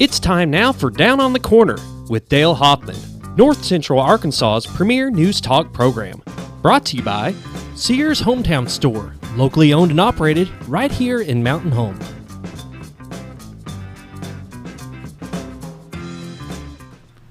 It's time now for Down on the Corner with Dale Hoffman, North Central Arkansas's premier news talk program. Brought to you by Sears Hometown Store, locally owned and operated right here in Mountain Home.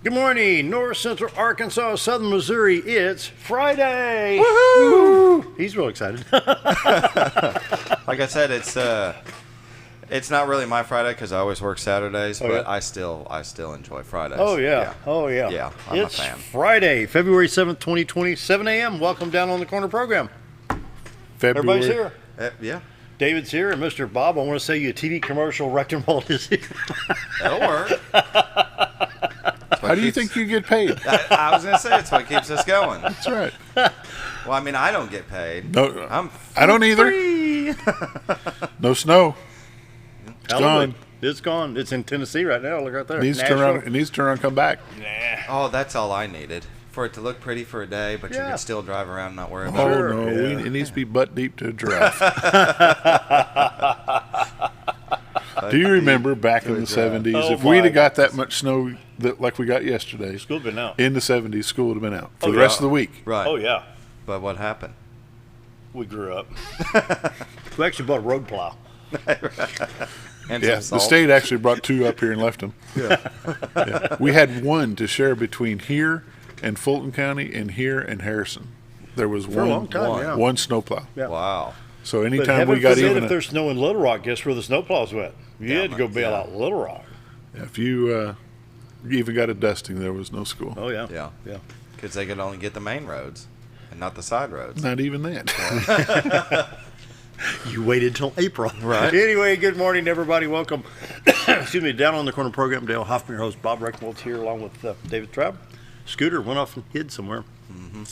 Good morning, North Central Arkansas, Southern Missouri. It's Friday. Woohoo! He's real excited. Like I said, it's not really my Friday because I always work Saturdays, but yeah? I still enjoy Fridays. Oh, yeah. Oh, yeah. Yeah, I'm it's a fan. Friday, February 7th, 2020, 7 a.m. Welcome down on the corner program. February. Everybody's here. Yeah, David's here, and Mr. Bob, I want to say you a TV commercial Rectenwald is here. that'll work. How do you think you get paid? I was going to say, it's what keeps us going. That's right. Well, I mean, I don't get paid. No, I don't either. Free. No snow. It's Hallelujah. gone. It's gone. It's in Tennessee right now. Look right there. It needs to turn around. It needs to turn around and come back. Oh, that's all I needed. For it to look pretty for a day, but you Yeah. can still drive around and not worry Oh about it. Sure, no, yeah. it needs to be butt deep to a giraffe. Do you remember back in the 70s, Oh, if we'd my have got that much snow like we got yesterday, School's been out. in the 70s, school would have been out for Oh, the yeah. rest of the week. Right. Oh, yeah. But what happened? We grew up. We actually bought a road plow. And Yeah, some the salt. state actually brought two up here and left them. Yeah. We had one to share between here and Fulton County and here and Harrison. There was For a long time, yeah. one snowplow. Yeah. Wow. So But anytime heaven we got forbid even, if there's snow in Little Rock, guess where the snowplows went? You had to go bail out Little Rock. if you even got a dusting, there was no school. Oh, yeah. Yeah. Yeah. Because they could only get the main roads and not the side roads. Not even that. You waited till April. Right. Anyway, good morning, everybody. Welcome. Excuse me, Down on the Corner program. Dale Hoffman, your host. Bob Reckenwald's here along with David Traub. Scooter went off and hid somewhere. Mm-hmm.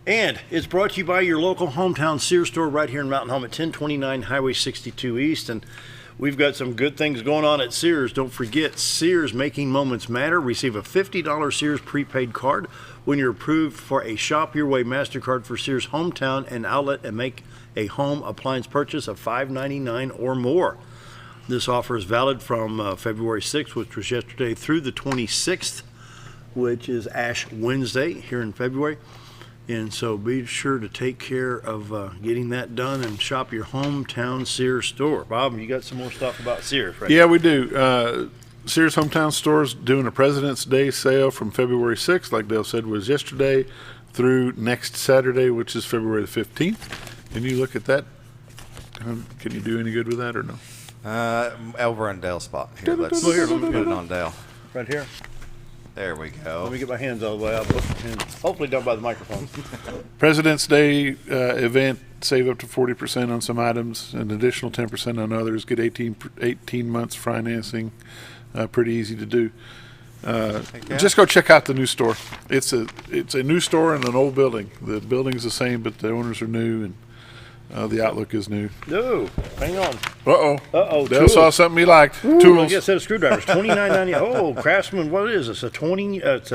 And it's brought to you by your local hometown Sears store right here in Mountain Home at 1029 Highway 62 East. And we've got some good things going on at Sears. Don't forget, Sears Making Moments Matter. Receive a $50 Sears prepaid card when you're approved for a Shop Your Way MasterCard for Sears Hometown and Outlet and make a home appliance purchase of $5.99 or more. This offer is valid from February 6th, which was yesterday, through the 26th, which is Ash Wednesday here in February. And so be sure to take care of getting that done and shop your hometown Sears store. Bob, you got some more stuff about Sears, right? Yeah, we do. Sears Hometown Store's doing a President's Day sale from February 6th, like Dale said, was yesterday, through next Saturday, which is February the 15th. Can you look at that? Can you do any good with that or no? Over on Dale's spot. Here, let's Well, here, let me put it on Dale. Right here. There we go. Let me get my hands all the way up. Hopefully done by the microphone. President's Day event, save up to 40% on some items, an additional 10% on others, get 18 months financing, pretty easy to do. Just go check out the new store. It's a new store in an old building. The building's the same, but the owners are new, and the outlook is new. No, hang on. Uh-oh, Dale saw something he liked. Ooh, Tools. I got a set of screwdrivers, $29.90. Oh, Craftsman, what is this? It's a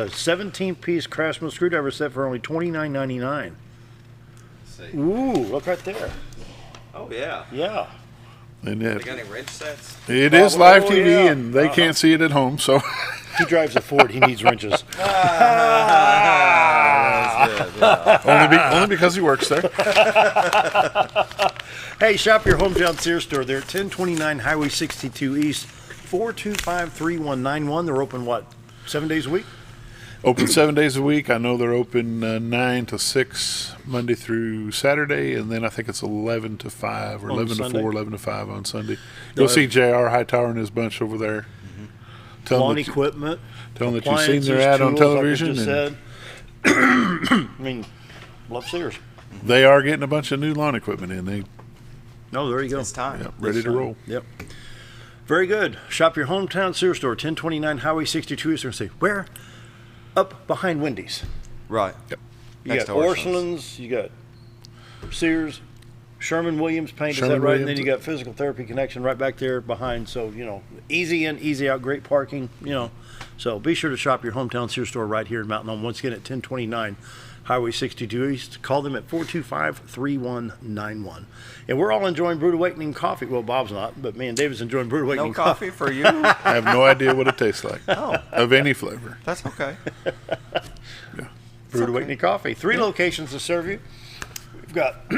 17-piece Craftsman screwdriver set for only $29.99. See. Ooh, look right there. Oh, yeah. Yeah. And They got any wrench sets? it is live Oh, TV, yeah. and they can't see it at home, so He drives a Ford. He needs wrenches. That's good, yeah. only because he works there. Hey, shop your hometown Sears store. They're at 1029 Highway 62 East, 425-3191. They're open, 7 days a week? Open 7 days a week. I know they're open 9 to 6 Monday through Saturday, and then I think it's 11 to 5 or On 11 Sunday. to 4, 11 to 5 on Sunday. You'll see J.R. Hightower and his bunch over there. Tell Lawn them that equipment. tell them that you've seen their ad on appliances, tools, television. Like I and just said. I mean, love Sears. they are getting a bunch of new lawn equipment in. They Oh, there you go. It's time. ready to roll. Yep. Very good. Shop your hometown Sears store, 1029 Highway 62 Eastern. Say, where? Up behind Wendy's. Right. Yep. You Next got to Orscheln's. Orscheln's, you got Sears, Sherman-Williams Paint, is that Sherman right? And then Williams. you got Physical Therapy Connection right back there behind. So, easy in, easy out, great parking, So be sure to shop your hometown Sears store right here in Mountain Home. Once again at 1029 Highway 62 East. Call them at 425-3191. And we're all enjoying Brewed Awakening coffee. Well, Bob's not, but me and David's enjoying Brewed Awakening No coffee for you? I have no idea what it tastes like. Oh. Of any flavor. That's okay. Yeah. Brewed okay. Awakening coffee. 3 locations to serve you. We've got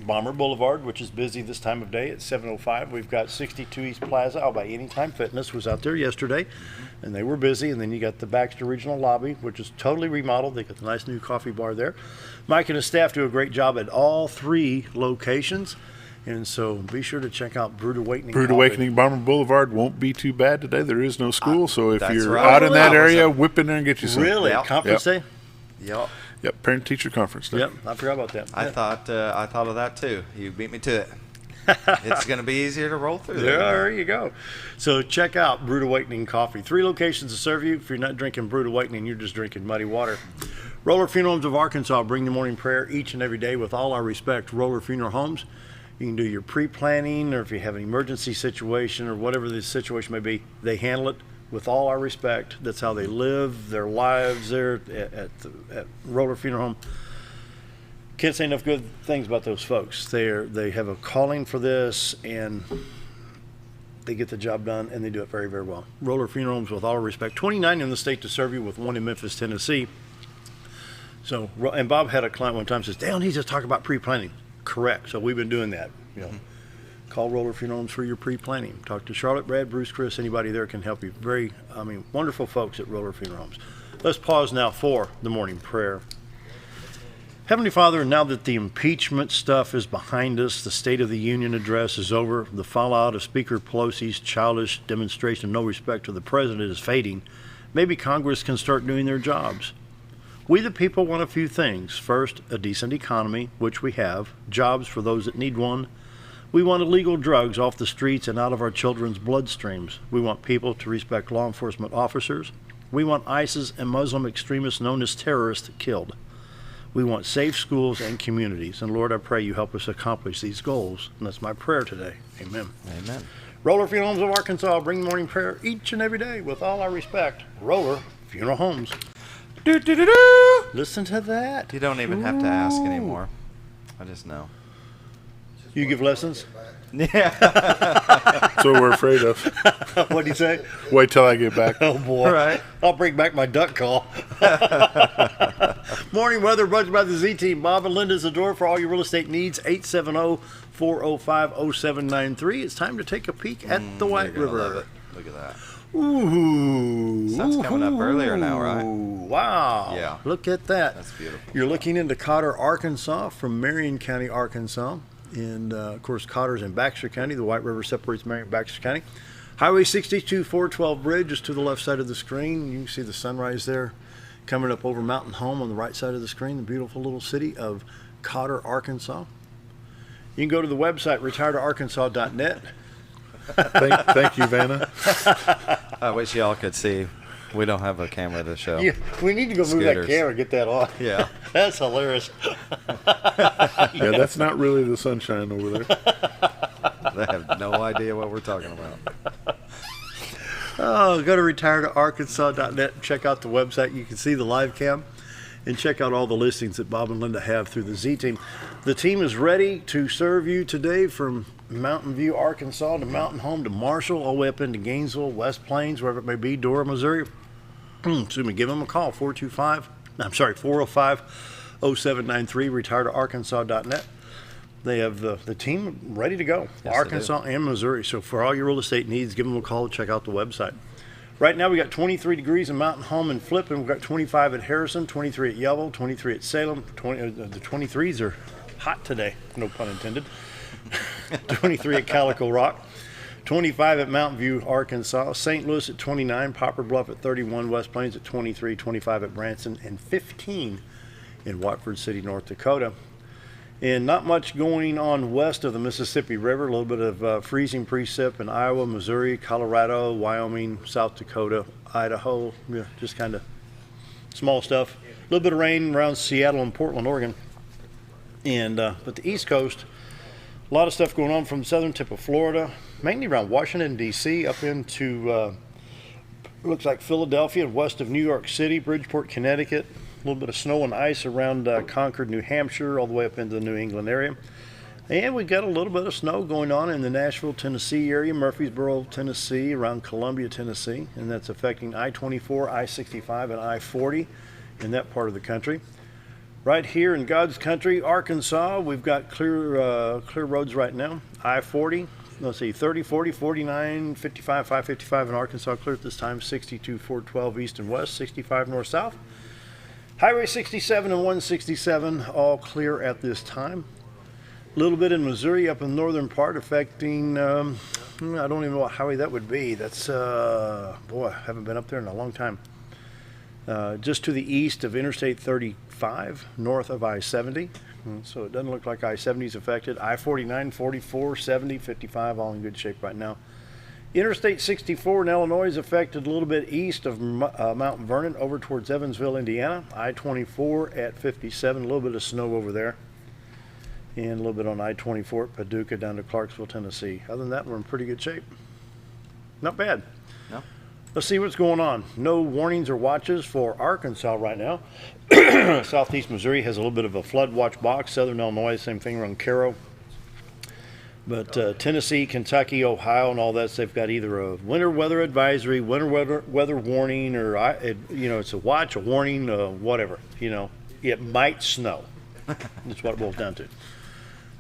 Bomber Boulevard, which is busy this time of day at 7:05. We've got 62 East Plaza out by Anytime Fitness, was out there yesterday, and they were busy. And then you got the Baxter Regional Lobby, which is totally remodeled. They got the nice new coffee bar there. Mike and his staff do a great job at all 3 locations, and so be sure to check out Brewed Awakening. Brewed Coffee. Awakening Bomber Boulevard won't be too bad today. There is no school, so if That's you're right. out in that Really? area, whip in there and get you some. Really? Yep. Conference day? Yep. Yep, parent-teacher conference day. Yep, I forgot about that. I thought of that too. You beat me to it. It's going to be easier to roll through There you go. So check out Brewed Awakening Coffee. 3 locations to serve you. If you're not drinking Brewed Awakening, you're just drinking muddy water. Roller Funeral Homes of Arkansas bring the morning prayer each and every day with all our respect. Roller Funeral Homes. You can do your pre-planning, or if you have an emergency situation or whatever the situation may be, they handle it with all our respect. That's how they live their lives there at Roller Funeral Home. Can't say enough good things about those folks. They have a calling for this, and they get the job done, and they do it very, very well. Roller Funeral Homes, with all respect, 29 in the state to serve you, with 1 in Memphis, Tennessee. So, and Bob had a client one time says, "Dale needs to talk about pre-planning." Correct. So we've been doing that. You know, call Roller Funeral Homes for your pre-planning. Talk to Charlotte, Brad, Bruce, Chris. Anybody there can help you. Wonderful folks at Roller Funeral Homes. Let's pause now for the morning prayer. Heavenly Father, now that the impeachment stuff is behind us, the State of the Union address is over, the fallout of Speaker Pelosi's childish demonstration of no respect to the President is fading, maybe Congress can start doing their jobs. We the people want a few things. First, a decent economy, which we have, jobs for those that need one. We want illegal drugs off the streets and out of our children's bloodstreams. We want people to respect law enforcement officers. We want ISIS and Muslim extremists known as terrorists killed. We want safe schools and communities. And Lord, I pray you help us accomplish these goals. And that's my prayer today. Amen. Amen. Roller Funeral Homes of Arkansas bring morning prayer each and every day with all our respect. Roller Funeral Homes. Do-do-do-do. Listen to that. You don't even have to ask anymore. I just know. You give lessons? Yeah. That's what we're afraid of. What'd you say? Wait till I get back. Oh, boy. Right. I'll bring back my duck call. Morning weather brought to you by the Z-Team. Bob and Linda's the door for all your real estate needs. 870-405-0793. It's time to take a peek at the White You're gonna River. love it. Look at that. Ooh. Sun's coming up earlier now, right? Wow. Yeah. Look at that. That's beautiful. You're looking into Cotter, Arkansas from Marion County, Arkansas. And, of course, Cotter's in Baxter County. The White River separates Marion and Baxter County. Highway 62 412 bridge is to the left side of the screen. You can see the sunrise there coming up over Mountain Home on the right side of the screen, the beautiful little city of Cotter, Arkansas. You can go to the website, retiredarkansas.net. Thank you, Vanna. I wish y'all could see. We don't have a camera to show. Yeah, we need to go move that Scooters. camera and get that on. Yeah. That's hilarious. Yeah, that's not really the sunshine over there. They have no idea what we're talking about. Oh, go to retiredarkansas.net and check out the website. You can see the live cam and check out all the listings that Bob and Linda have through the Z-Team. The team is ready to serve you today from Mountain View, Arkansas to Mountain Home to Marshall, all the way up into Gainesville, West Plains, wherever it may be, Dora, Missouri. Excuse me, give them a call, 405-0793, retiredarkansas.net. They have the team ready to go, Yes, they Arkansas and Missouri. So for all your real estate needs, give them a call, check out the website. Right now we got 23 degrees in Mountain Home and Flippin. We've got 25 at Harrison, 23 at Yellow, 23 at Salem. The 23s are hot today, no pun intended. 23 at Calico Rock, 25 at Mountain View, Arkansas, St. Louis at 29, Poplar Bluff at 31, West Plains at 23, 25 at Branson, and 15 in Watford City, North Dakota. And not much going on west of the Mississippi River. A little bit of freezing precip in Iowa, Missouri, Colorado, Wyoming, South Dakota, Idaho. Yeah, just kind of small stuff. A little bit of rain around Seattle and Portland, Oregon. And but the East Coast, a lot of stuff going on from the southern tip of Florida, mainly around Washington, D.C., up into looks like Philadelphia and west of New York City, Bridgeport, Connecticut, little bit of snow and ice around Concord, New Hampshire, all the way up into the New England area. And we've got a little bit of snow going on in the Nashville, Tennessee area, Murfreesboro, Tennessee, around Columbia, Tennessee, and that's affecting I-24, I-65, and I-40 in that part of the country. Right here in God's country, Arkansas, we've got clear roads right now. I-40, let's see, 30, 40, 49, 55, 555 in Arkansas, clear at this time, 62, 412 east and west, 65 north-south. Highway 67 and 167, all clear at this time. A little bit in Missouri up in the northern part affecting, I don't even know what highway that would be. That's, boy, I haven't been up there in a long time. Just to the east of Interstate 35, north of I-70. So it doesn't look like I-70 is affected. I-49, 44, 70, 55, all in good shape right now. Interstate 64 in Illinois is affected a little bit east of Mount Vernon over towards Evansville, Indiana. I-24 at 57, a little bit of snow over there. And a little bit on I-24 at Paducah down to Clarksville, Tennessee. Other than that, we're in pretty good shape. Not bad. No. Let's see what's going on. No warnings or watches for Arkansas right now. Southeast Missouri has a little bit of a flood watch box. Southern Illinois, same thing around Cairo. But Tennessee, Kentucky, Ohio, and all that, they've got either a winter weather advisory, winter weather warning, or it's a watch, a warning, whatever. It might snow. That's what it boils down to.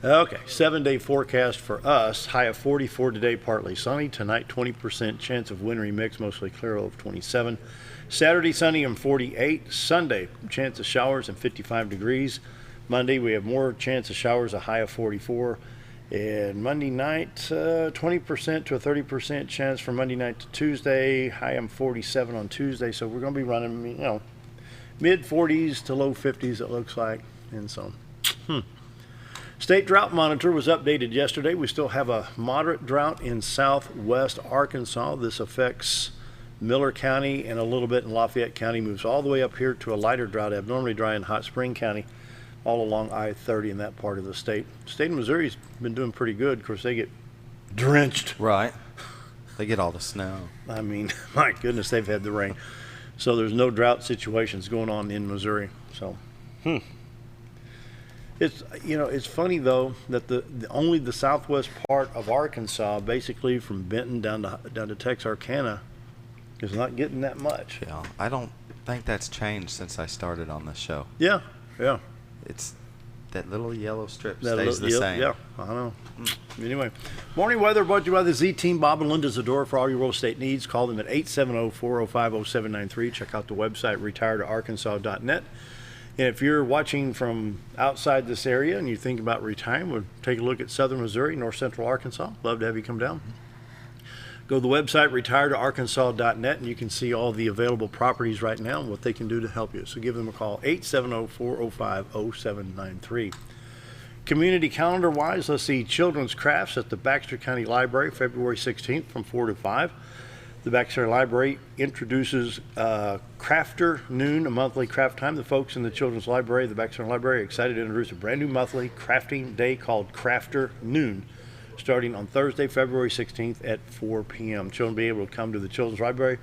Okay, 7-day forecast for us. High of 44 today, partly sunny. Tonight, 20% chance of wintry mix, mostly clear, low of 27. Saturday, sunny and 48. Sunday, chance of showers and 55 degrees. Monday, we have more chance of showers, a high of 44. And Monday night, 20% to a 30% chance for Monday night to Tuesday. High of 47 on Tuesday. So we're going to be running, mid 40s to low 50s, it looks like. And so, State Drought Monitor was updated yesterday. We still have a moderate drought in southwest Arkansas. This affects Miller County and a little bit in Lafayette County. Moves all the way up here to a lighter drought, abnormally dry in Hot Spring County, all along I-30 in that part of the state. The state of Missouri's been doing pretty good. Of course, they get drenched. Right. They get all the snow. I mean, my goodness, they've had the rain. So there's no drought situations going on in Missouri. So, It's funny though that only the southwest part of Arkansas, basically from Benton down to Texarkana, is not getting that much. Yeah, I don't think that's changed since I started on this show. Yeah. It's that little yellow strip stays the same. Yeah, I know. Anyway, morning weather brought to you by the Z-Team. Bob and Linda Zador for all your real estate needs. Call them at 870-405-0793. Check out the website retiredarkansas.net. And if you're watching from outside this area and you think about retiring, we'll take a look at southern Missouri, north central Arkansas. Love to have you come down. Go to the website, retiredarkansas.net, and you can see all the available properties right now and what they can do to help you. So give them a call, 870-405-0793. Community calendar-wise, let's see, children's crafts at the Baxter County Library, February 16th from 4 to 5. The Baxter Library introduces Crafter Noon, a monthly craft time. The folks in the Children's Library, the Baxter Library, are excited to introduce a brand new monthly crafting day called Crafter Noon, starting on Thursday, February 16th at 4 p.m. Children will be able to come to the Children's Library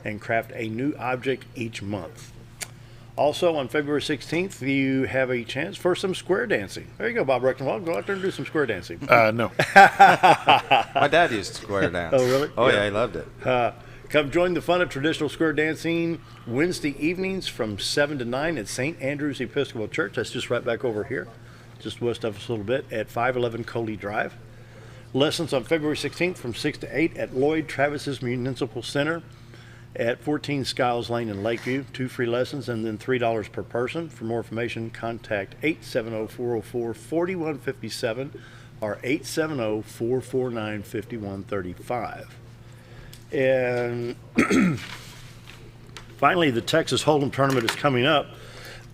and craft a new object each month. Also, on February 16th, you have a chance for some square dancing. There you go, Bob Rectenwald. Go out there and do some square dancing. No. My dad used to square dance. Oh, really? Oh, yeah, he loved it. Come join the fun of traditional square dancing Wednesday evenings from 7 to 9 at St. Andrew's Episcopal Church. That's just right back over here, just west of us a little bit, at 511 Coley Drive. Lessons on February 16th from 6 to 8 at Lloyd Travis's Municipal Center at 14 Skiles Lane in Lakeview. 2 free lessons and then $3 per person. For more information, contact 870-404-4157 or 870-449-5135. And finally, the Texas Hold'em Tournament is coming up.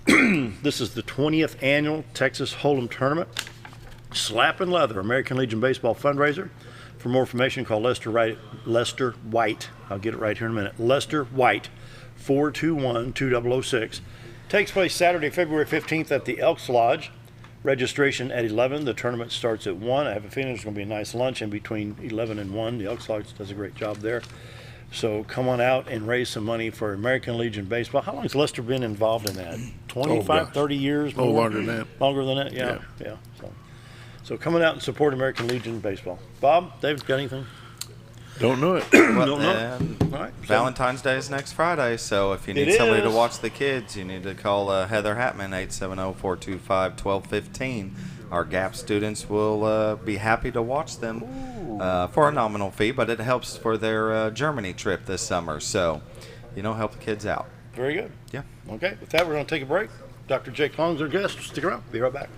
This is the 20th annual Texas Hold'em Tournament. Slap and Leather, American Legion Baseball fundraiser. For more information, call Lester White. I'll get it right here in a minute. Lester White, 421-2006. Takes place Saturday, February 15th at the Elks Lodge. Registration at 11. The tournament starts at 1. I have a feeling there's going to be a nice lunch in between 11 and 1. The Elks Lodge does a great job there. So come on out and raise some money for American Legion Baseball. How long has Lester been involved in that? 25, 30 years? Oh, more? longer than that. Longer than that? Yeah. So coming out and support American Legion Baseball. Bob, David, got anything? Don't know it. Well, Don't know. and All right. Valentine's Day is next Friday, so if you need It somebody to is. watch the kids, you need to call Heather Hatman, 870-425-1215. Our GAP students will be happy to watch them for a nominal fee, but it helps for their Germany trip this summer. So, help the kids out. Very good. Yeah. Okay, with that, we're going to take a break. Dr. Jake Long's our guest. Stick around. Be right back.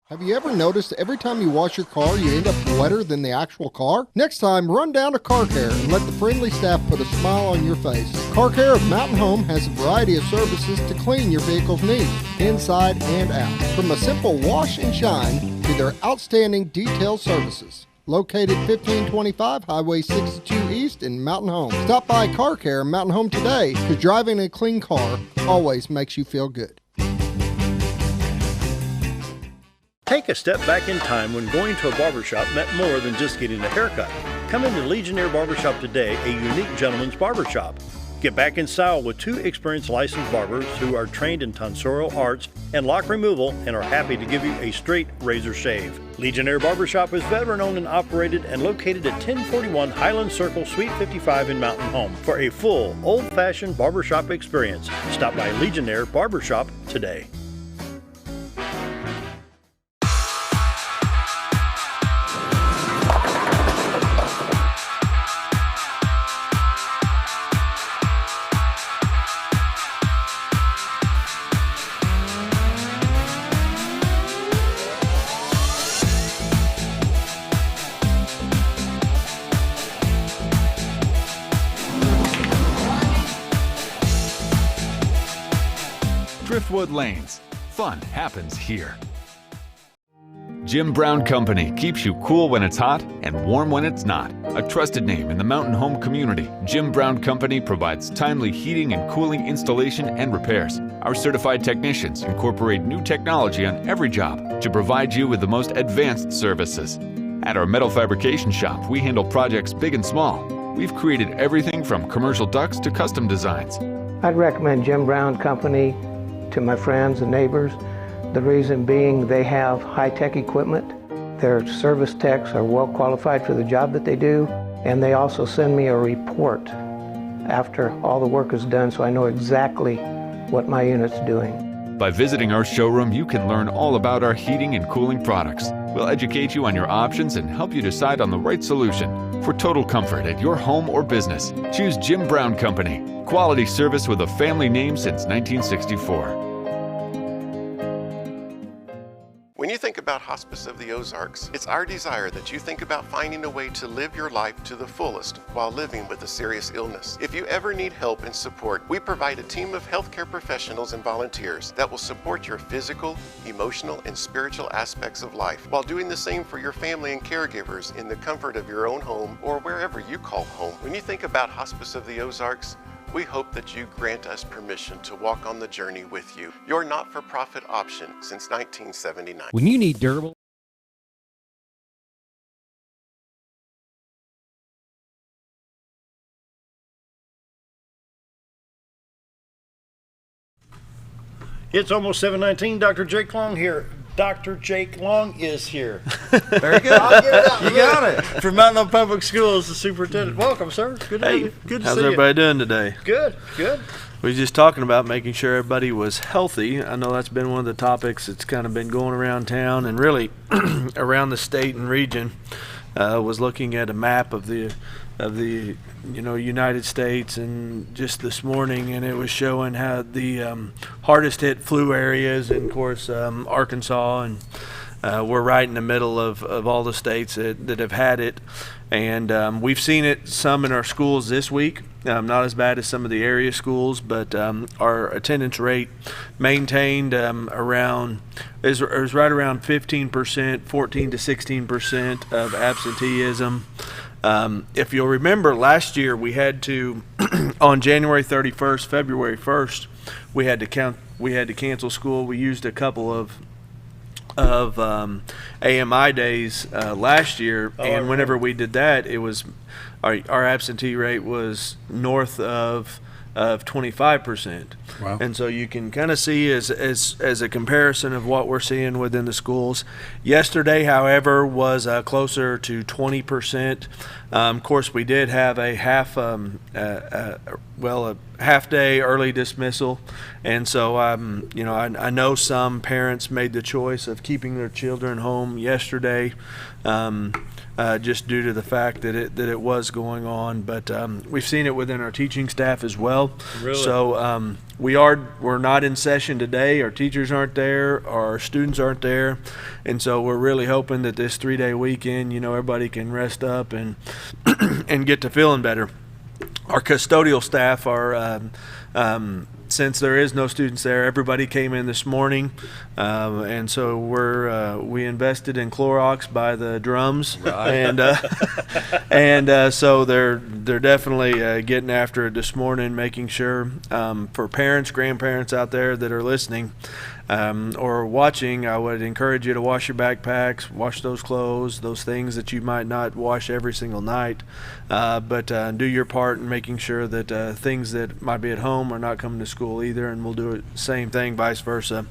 Have you ever noticed every time you wash your car, you end up wetter than the actual car? Next time, run down to Car Care and let the friendly staff put a smile on your face. Car Care of Mountain Home has a variety of services to clean your vehicle's needs, inside and out. From a simple wash and shine to their outstanding detail services. Located 1525 Highway 62 East in Mountain Home. Stop by Car Care Mountain Home today, because driving a clean car always makes you feel good. Take a step back in time when going to a barbershop meant more than just getting a haircut. Come into Legionnaire Barbershop today, a unique gentleman's barbershop. Get back in style with 2 experienced licensed barbers who are trained in tonsorial arts and lock removal and are happy to give you a straight razor shave. Legionnaire Barbershop is veteran-owned and operated and located at 1041 Highland Circle, Suite 55 in Mountain Home. For a full, old-fashioned barbershop experience, stop by Legionnaire Barbershop today. Driftwood Lanes. Fun happens here. Jim Brown Company keeps you cool when it's hot and warm when it's not. A trusted name in the mountain home community, Jim Brown Company provides timely heating and cooling installation and repairs. Our certified technicians incorporate new technology on every job to provide you with the most advanced services. At our metal fabrication shop, we handle projects big and small. We've created everything from commercial ducts to custom designs. I'd recommend Jim Brown Company to my friends and neighbors. The reason being they have high-tech equipment. Their service techs are well qualified for the job that they do, and they also send me a report after all the work is done so I know exactly what my unit's doing. By visiting our showroom, you can learn all about our heating and cooling products. We'll educate you on your options and help you decide on the right solution. For total comfort at your home or business, choose Jim Brown Company. Quality service with a family name since 1964. When you think about Hospice of the Ozarks, it's our desire that you think about finding a way to live your life to the fullest while living with a serious illness. If you ever need help and support, we provide a team of healthcare professionals and volunteers that will support your physical, emotional, and spiritual aspects of life while doing the same for your family and caregivers in the comfort of your own home or wherever you call home. When you think about Hospice of the Ozarks, we hope that you grant us permission to walk on the journey with you. Your not-for-profit option since 1979. When you need durable... It's almost 7:19. Dr. Jake Long here. Dr. Jake Long is here. Very good. I'll get it out. You got it. From Mountain Home Public Schools, the superintendent. Welcome, sir. Good to, good to How's see everybody doing today? you. Good, good. We were just talking about making sure everybody was healthy. I know that's been one of the topics that's kind of been going around town and really around the state and region. Was looking at a map of the United States, and just this morning, and it was showing how the hardest hit flu areas, and of course Arkansas, and we're right in the middle of all the states that have had it. And we've seen it some in our schools this week, not as bad as some of the area schools, but our attendance rate maintained around is right around 15%, 14 to 16% of absenteeism. If you'll remember, last year we had to, on January 31st, February 1st, we had to we had to cancel school. We used a couple of AMI days last year, and whenever we did that, it was our absentee rate was north of 25%. Wow. And so you can kind of see as a comparison of what we're seeing within the schools. Yesterday, however, was closer to 20%. Of course, we did have a half day early dismissal, and so I know some parents made the choice of keeping their children home yesterday. Just due to the fact that it was going on, but we've seen it within our teaching staff as well. Really? So we're not in session today. Our teachers aren't there. Our students aren't there, and so we're really hoping that this 3-day weekend, everybody can rest up and and get to feeling better. Our custodial staff are. Since there is no students there, everybody came in this morning, and so we invested in Clorox by the drums, right. and so they're definitely getting after it this morning, making sure for parents, grandparents out there that are listening or watching, I would encourage you to wash your backpacks, wash those clothes, those things that you might not wash every single night, but do your part in making sure that things that might be at home are not coming to school either, and we'll do it same thing vice versa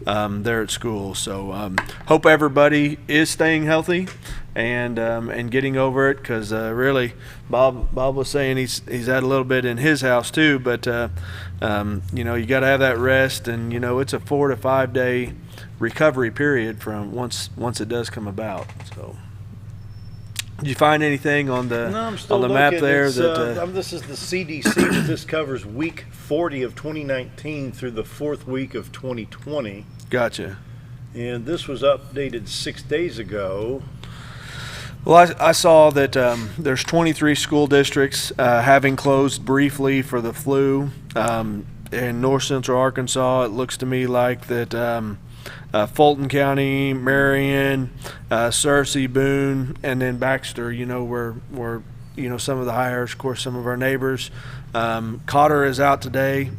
there at school. So hope everybody is staying healthy and getting over it, because really Bob was saying he's had a little bit in his house too, but you got to have that rest, and it's a 4 to 5 day recovery period from once it does come about. So did you find anything on the map there? This is the CDC. This covers week 40 of 2019 through the 4th week of 2020. Gotcha. And this was updated 6 days ago. Well, I saw that there's 23 school districts having closed briefly for the flu. In north central Arkansas, it looks to me like that Fulton County, Marion, Searcy, Boone, and then Baxter, were some of the hires, of course, some of our neighbors. Cotter is out today.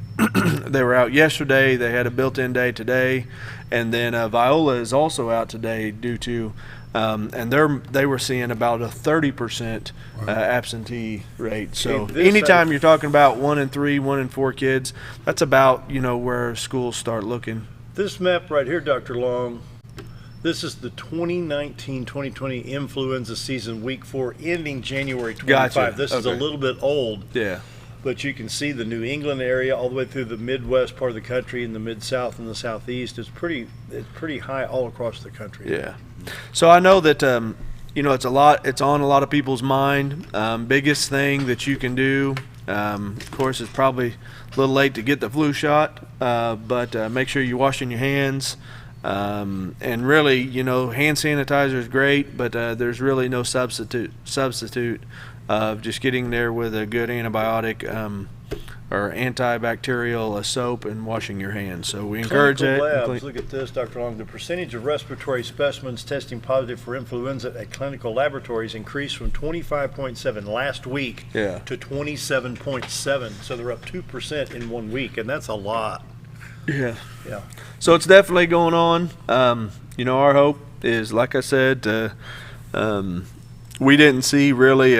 They were out yesterday. They had a built-in day today. And then Viola is also out today due to and they were seeing about a 30% absentee rate. So anytime you're talking about 1 in 3, 1 in 4 kids, that's about where schools start looking. This map right here, Dr. Long, this is the 2019-2020 influenza season, week 4, ending January 25. Gotcha. This is a little bit old. Yeah. But you can see the New England area all the way through the Midwest part of the country and the Mid-South and the Southeast. It's pretty high all across the country. Yeah. So I know that it's on a lot of people's mind. Biggest thing that you can do, of course, it's probably a little late to get the flu shot, but make sure you're washing your hands. And really, hand sanitizer is great, but there's really no substitute of just getting there with a good antibiotic or antibacterial soap and washing your hands. So we encourage that. Labs, look at this, Dr. Long. The percentage of respiratory specimens testing positive for influenza at clinical laboratories increased from 25.7 last week to 27.7. So they're up 2% in 1 week, and that's a lot. Yeah. Yeah. So it's definitely going on. Our hope is, like I said, we didn't see really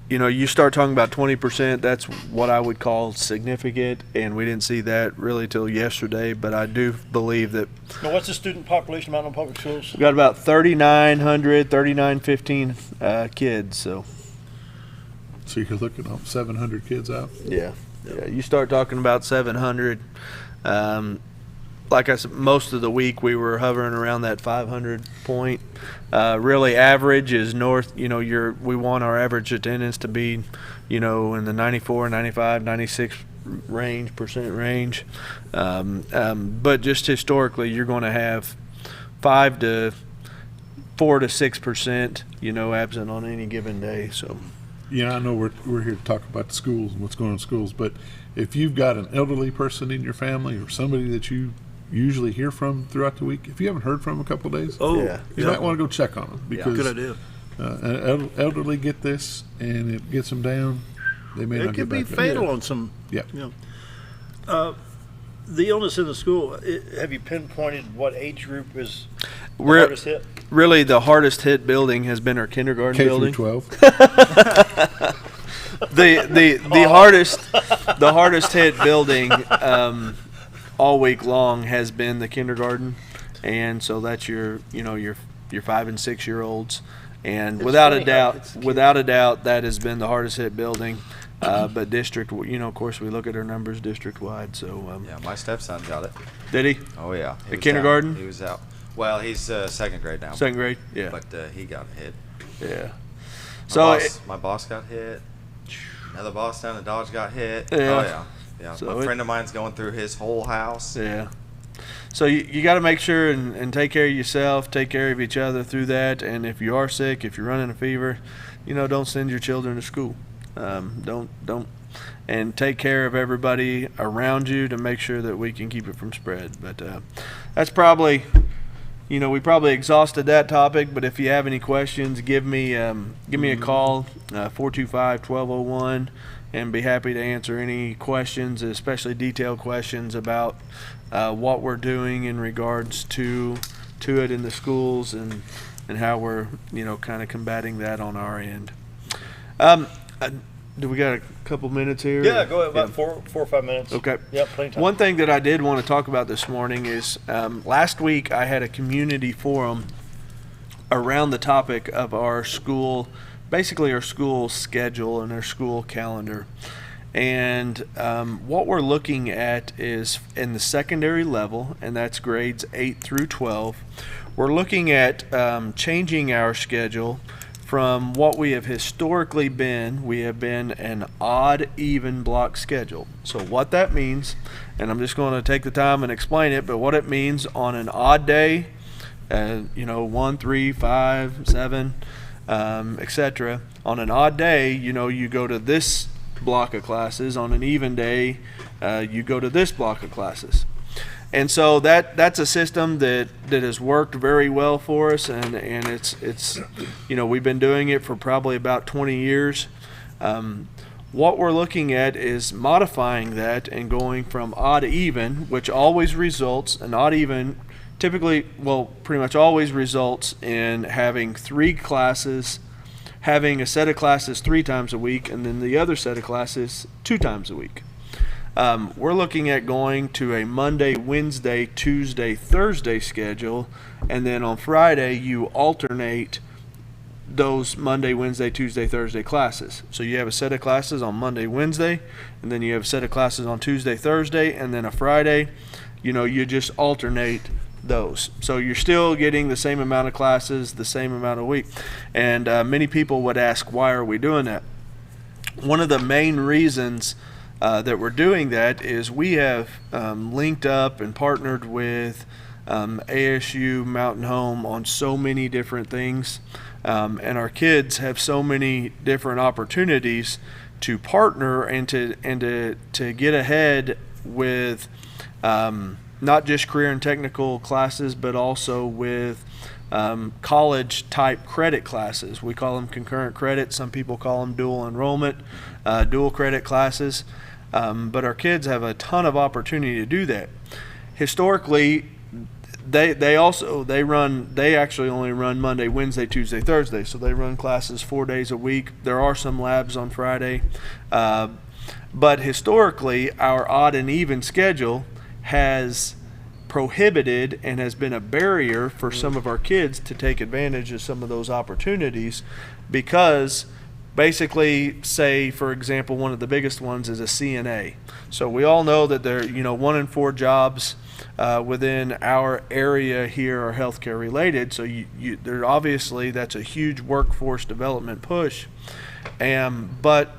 you start talking about 20%, that's what I would call significant, and we didn't see that really till yesterday, but I do believe that. Now, what's the student population amount in public schools? We've got about 3,915 kids, so you're looking at 700 kids out? Yeah, you start talking about 700. Like I said, most of the week we were hovering around that 500 point. Really, average is north. We want our average attendance to be, in the 94, 95, 96 percent range. But just historically, you're going to have 4 to 6%, absent on any given day. So. I know we're here to talk about the schools and what's going on in schools, but if you've got an elderly person in your family or somebody that you usually hear from throughout the week, if you haven't heard from them a couple of days, you might want to go check on them, because good idea. Elderly get this and it gets them down. They may not get back. It could be fatal on some. Yeah. The illness in the school, have you pinpointed what age group is the We're- hardest hit? Really, the hardest hit building has been our kindergarten K building. through 12. The hardest hit building all week long has been the kindergarten, and so that's your 5 and 6 year olds, and It's without a funny how it's doubt that has been the hardest hit building. But district, of course, we look at our numbers district wide. So Yeah, my stepson got it. did he? Oh yeah. He At was kindergarten? out. He was out. Well, he's second grade now. Second grade? Yeah. But he got hit. Yeah. My So boss, my boss got hit. Another boss down in Dodge got hit. Yeah. Oh yeah. Yeah. So A friend of mine's going through his whole house. yeah. So you got to make sure and take care of yourself, take care of each other through that. And if you are sick, if you're running a fever, don't send your children to school. Don't. And take care of everybody around you to make sure that we can keep it from spread. But that's probably, we probably exhausted that topic. But if you have any questions, give me a call, 425-1201, and be happy to answer any questions, especially detailed questions about what we're doing in regards to it in the schools and how we're kind of combating that on our end. Do we got a couple minutes here? Yeah, go ahead. About 4 or 5 minutes. Okay. Yep, plenty of time. One thing that I did want to talk about this morning is last week I had a community forum around the topic of our school, basically our school schedule and our school calendar. And what we're looking at is in the secondary level, and that's grades 8 through 12. We're looking at changing our schedule from what we have historically been. We have been an odd even block schedule. So what that means, and I'm just going to take the time and explain it, but what it means on an odd day, 1, 3, 5, 7, etc. On an odd day, you go to this block of classes. On an even day, you go to this block of classes. And so that's a system that has worked very well for us, and it's we've been doing it for probably about 20 years. What we're looking at is modifying that and going from odd even, which always results, an odd even typically, pretty much always results in having 3 classes, having a set of classes 3 times a week, and then the other set of classes 2 times a week. We're looking at going to a Monday, Wednesday, Tuesday, Thursday schedule, and then on Friday you alternate those Monday, Wednesday, Tuesday, Thursday classes. So you have a set of classes on Monday, Wednesday, and then you have a set of classes on Tuesday, Thursday, and then a Friday. You just alternate those. So you're still getting the same amount of classes, the same amount a week. And many people would ask, why are we doing that? One of the main reasons that we're doing that is we have linked up and partnered with ASU Mountain Home on so many different things, and our kids have so many different opportunities to partner and to get ahead with not just career and technical classes, but also with college type credit classes. We call them concurrent credit. Some people call them dual enrollment, dual credit classes. But our kids have a ton of opportunity to do that. Historically, they actually only run Monday, Wednesday, Tuesday, Thursday. So they run classes 4 days a week. There are some labs on Friday. But historically, our odd and even schedule has prohibited and has been a barrier for some of our kids to take advantage of some of those opportunities, because basically, say, for example, one of the biggest ones is a CNA. So we all know that there, 1 in 4 jobs within our area here are healthcare related. So there obviously that's a huge workforce development push. But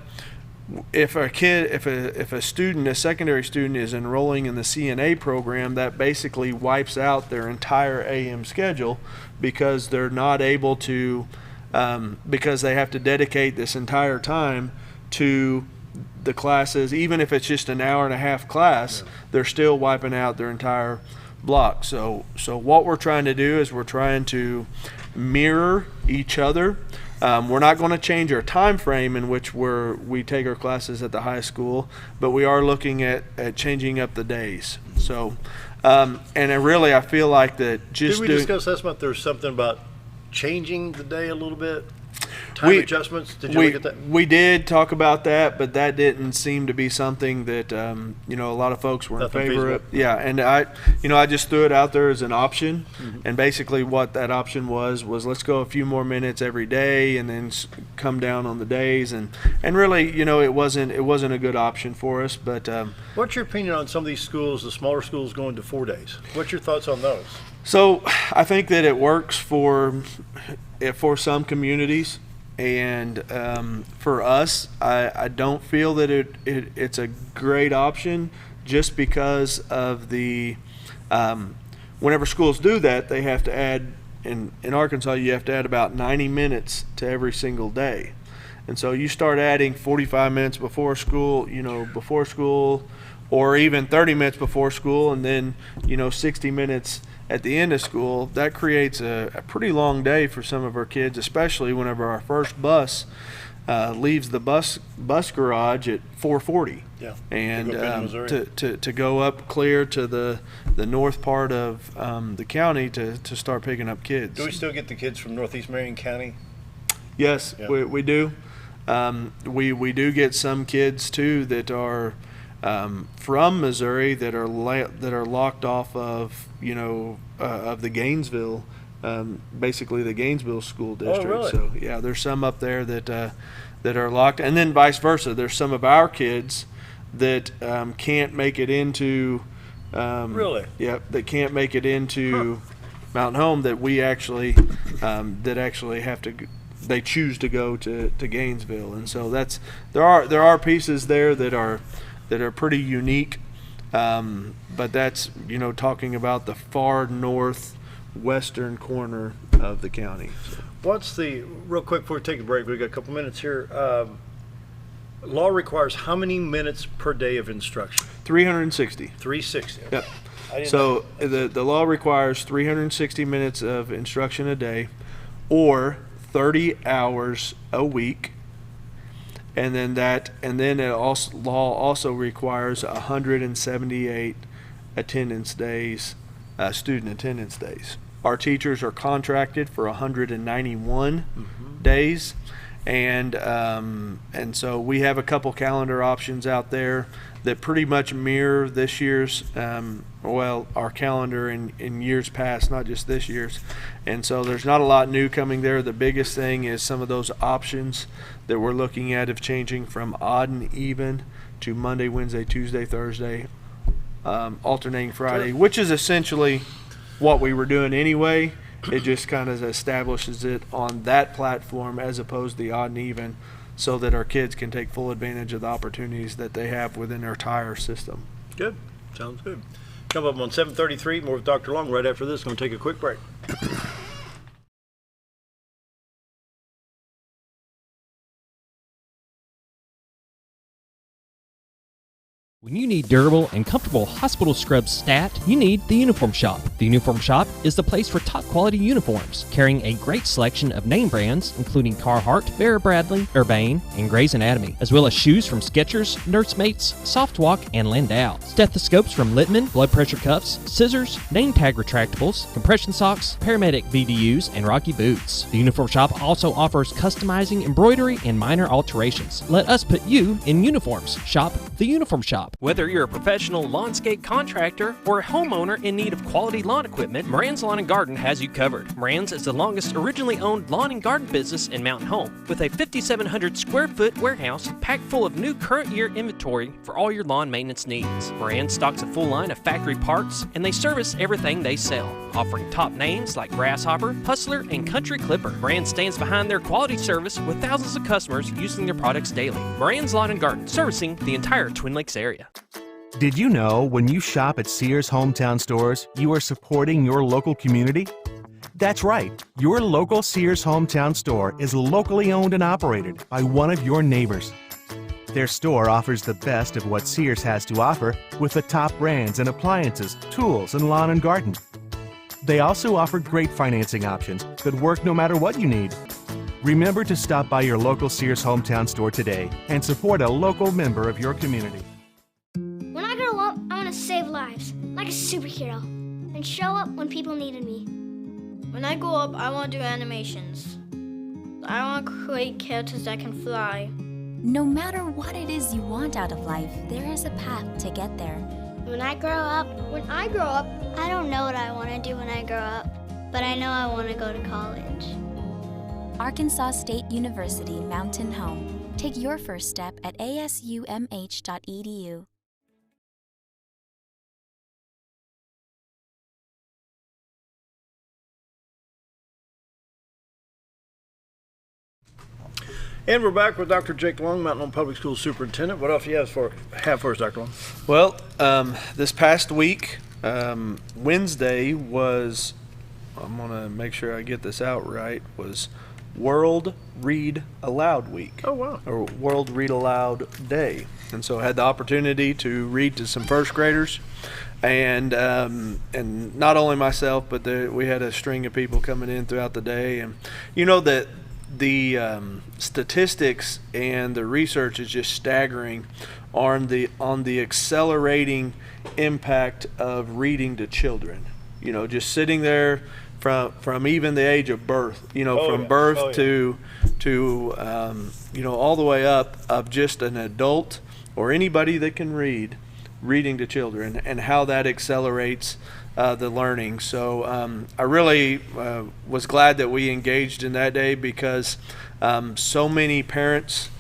if a student, a secondary student, is enrolling in the CNA program, that basically wipes out their entire AM schedule, because they're not able to. Because they have to dedicate this entire time to the classes. Even if it's just an hour and a half class, they're still wiping out their entire block. So what we're trying to do is we're trying to mirror each other. we're not going to change our time frame in which we take our classes at the high school, but we are looking at changing up the days. So, and I feel like that just Did we discuss last month there's something about changing the day a little bit? Time adjustments? Did you look at that? We did talk about that, but that didn't seem to be something that a lot of folks were Nothing in favor of. feasible. Yeah, and I just threw it out there as an option, and basically what that option was let's go a few more minutes every day, and then come down on the days, and really it wasn't a good option for us. But What's your opinion on some of these schools, the smaller schools, going to 4 days? What's your thoughts on those? So I think that it works for some communities, and for us, I don't feel that it's a great option, just because of the whenever schools do that, they have to add in Arkansas, you have to add about 90 minutes to every single day. And so you start adding 45 minutes before school, or even 30 minutes before school, and then 60 minutes at the end of school. That creates a pretty long day for some of our kids, especially whenever our first bus leaves the bus garage at 4:40. Yeah. And To go up into Missouri. to go up clear to the north part of the county to start picking up kids. Do we still get the kids from Northeast Marion County? Yes, Yeah. we do. We do get some kids too that are from Missouri that are locked off of of the Gainesville, basically the Gainesville school district. really? So yeah, there's some up there that are locked, and then vice versa. There's some of our kids that can't make it into. Really? Yep, that can't make it into Mountain Home. That we actually have to. They choose to go to Gainesville, and so there are pieces there that are pretty unique, but that's talking about the far northwestern corner of the county. So. What's real quick before we take a break, we've got a couple minutes here. Law requires how many minutes per day of instruction? 360. 360. Yep. I didn't So know. the law requires 360 minutes of instruction a day, or 30 hours a week, and then law also requires 178 attendance days, student attendance days. Our teachers are contracted for 191 days, and so we have a couple calendar options out there that pretty much mirror this year's our calendar in years past, not just this year's. And so there's not a lot new coming there. The biggest thing is some of those options that we're looking at of changing from odd and even to Monday, Wednesday, Tuesday, Thursday, alternating Friday, which is essentially what we were doing anyway. It just kind of establishes it on that platform as opposed to the odd and even, so that our kids can take full advantage of the opportunities that they have within their entire system. Good. Sounds good. Come up on 7:33. More with Dr. Long right after this. Going to take a quick break. When you need durable and comfortable hospital scrubs stat, you need the Uniform Shop. The Uniform Shop is the place for top quality uniforms, carrying a great selection of name brands, including Carhartt, Vera Bradley, Urbane, and Grey's Anatomy, as well as shoes from Skechers, Nursemates, Softwalk, and Landau, stethoscopes from Littman, blood pressure cuffs, scissors, name tag retractables, compression socks, paramedic VDUs, and Rocky boots. The Uniform Shop also offers customizing, embroidery, and minor alterations. Let us put you in uniforms. Shop the Uniform Shop. Whether you're a professional lawnscape contractor or a homeowner in need of quality lawn equipment, Moran's Lawn & Garden has you covered. Moran's is the longest originally owned lawn and garden business in Mountain Home, with a 5,700 square foot warehouse packed full of new current year inventory for all your lawn maintenance needs. Moran stocks a full line of factory parts, and they service everything they sell, offering top names like Grasshopper, Hustler, and Country Clipper. Moran stands behind their quality service with thousands of customers using their products daily. Moran's Lawn & Garden, servicing the entire Twin Lakes area. Did you know when you shop at Sears Hometown Stores, you are supporting your local community? That's right. Your local Sears Hometown Store is locally owned and operated by one of your neighbors. Their store offers the best of what Sears has to offer with the top brands and appliances, tools, and lawn and garden. They also offer great financing options that work no matter what you need. Remember to stop by your local Sears Hometown store today and support a local member of your community. When I grow up, I want to save lives, like a superhero, and show up when people needed me. When I grow up, I want to do animations. I want to create characters that can fly. No matter what it is you want out of life, there is a path to get there. When I grow up, I don't know what I want to do when I grow up, but I know I want to go to college. Arkansas State University Mountain Home. Take your first step at asumh.edu. And we're back with Dr. Jake Long, Mountain Home Public Schools Superintendent. What else do you have for us, Dr. Long? Well, this past week, Wednesday was, I'm going to make sure I get this out right, was World Read Aloud Week. Oh, wow. Or World Read Aloud Day. And so I had the opportunity to read to some first graders. And not only myself, but we had a string of people coming in throughout the day. And you know that the statistics and the research is just staggering on the accelerating impact of reading to children. You know, just sitting there from even the age of birth. You know, from birth to you know, all the way up of just an adult or anybody that can reading to children, and how that accelerates the learning. So I really was glad that we engaged in that day, because so many parents